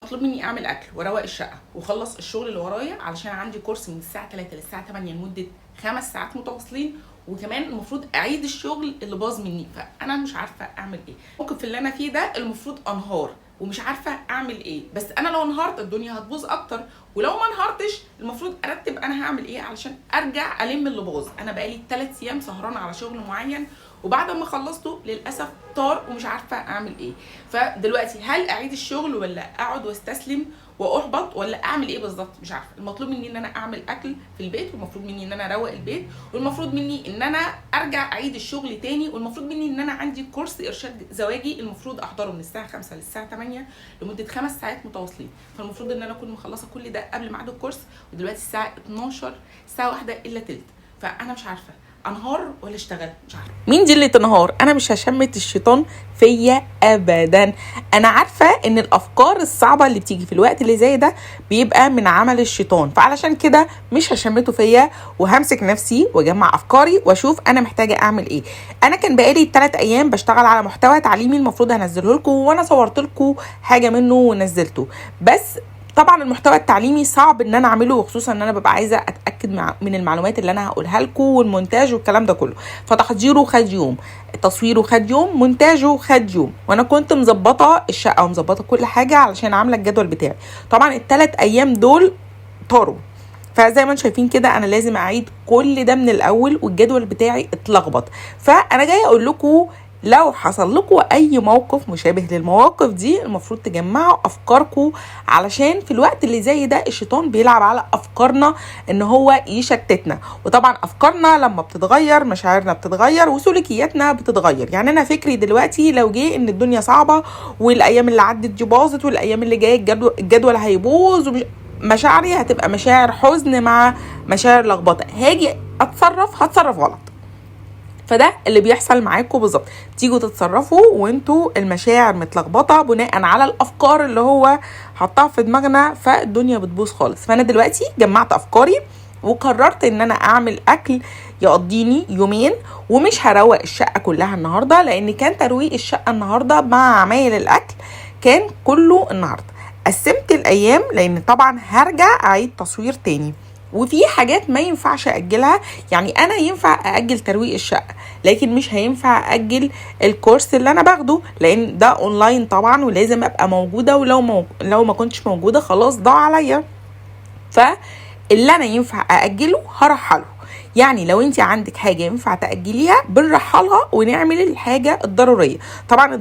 مطلوب مني اعمل اكل واروق الشقه واخلص الشغل اللي ورايا، علشان عندي كورس من الساعه 3 للساعه 8 لمده 5 ساعات متواصلين، وكمان المفروض اعيد الشغل اللي باظ مني. فانا مش عارفه اعمل ايه. ممكن في اللي انا فيه ده المفروض انهار ومش عارفه اعمل ايه، بس انا لو انهارت الدنيا هتبوظ اكتر، ولو ما انهارتش المفروض ارتب انا هعمل ايه علشان ارجع الم اللي باظ. انا بقالي 3 ايام سهرانه على شغل معين، وبعد ما خلصته للاسف طار ومش عارفه اعمل ايه. فدلوقتي هل اعيد الشغل ولا اقعد واستسلم واحبط ولا اعمل ايه بالظبط؟ مش عارفه. المطلوب مني ان انا اعمل اكل في البيت، والمفروض مني ان انا اروق البيت، والمفروض مني ان انا ارجع اعيد الشغل تاني، والمفروض مني ان انا عندي كورس ارشاد زواجي المفروض احضره من الساعه 5 للساعه 8 لمده 5 ساعات متواصلين. فالمفروض ان انا اكون مخلصه كل ده قبل ميعاد الكورس، ودلوقتي الساعه 12، الساعه 1 الا تلت. فانا مش عارفه انهار ولا اشتغل. مش عارفه مين دي اللي تنهار. انا مش هشمت الشيطان فيا ابدا. انا عارفه ان الافكار الصعبه اللي بتيجي في الوقت اللي زي ده بيبقى من عمل الشيطان، فعلشان كده مش هشمته فيا، وهمسك نفسي واجمع افكاري واشوف انا محتاجه اعمل ايه. انا كان بقالي 3 ايام بشتغل على محتوى تعليمي المفروض هنزله لكم، وانا صورت لكم حاجه منه ونزلته، بس طبعا المحتوى التعليمي صعب ان انا اعمله، وخصوصا ان انا ببقى عايزه اتاكد من المعلومات اللي انا هقولها لكم والمونتاج والكلام ده كله. فتحضيره خد يوم، تصويره خد يوم، مونتاجه خد يوم، وانا كنت مظبطه الشقه ومظبطه كل حاجه علشان عامله الجدول بتاعي. طبعا ال3 ايام دول طاروا، فزي ما انتم شايفين كده انا لازم اعيد كل ده من الاول، والجدول بتاعي اتلخبط. فانا جايه اقول لكم لو حصل لكم اي موقف مشابه للمواقف دي، المفروض تجمعوا افكاركم، علشان في الوقت اللي زي ده الشيطان بيلعب على افكارنا ان هو يشتتنا. وطبعا افكارنا لما بتتغير مشاعرنا بتتغير وسلوكياتنا بتتغير. يعني انا فكري دلوقتي لو جه ان الدنيا صعبه والايام اللي عدت دي باظت والايام اللي جايه الجدول هيبوظ، مشاعري هتبقى مشاعر حزن مع مشاعر لخبطه، هاجي هتصرف غلط. فده اللي بيحصل معاكم بالظبط، تيجوا تتصرفوا وانتوا المشاعر متلخبطه بناء على الافكار اللي هو حطها في دماغنا، فالدنيا بتبوظ خالص. فانا دلوقتي جمعت افكاري وقررت ان انا اعمل اكل يقضيني يومين، ومش هروق الشقه كلها النهارده، لان كان ترويق الشقه النهارده مع عمايل الاكل كان كله النهارده. قسمت الايام لان طبعا هرجع اعيد تصوير تاني، وفي حاجات ما ينفعش اجلها. يعني انا ينفع اجل ترويق الشقه، لكن مش هينفع اجل الكورس اللي انا باخده، لان ده اونلاين طبعا ولازم ابقى موجوده، لو ما كنتش موجوده خلاص ضاع عليا. فاللي انا ينفع اجله هرحله. يعني لو انت عندك حاجه ينفع تاجليها بنرحلها ونعمل الحاجه الضروريه. طبعا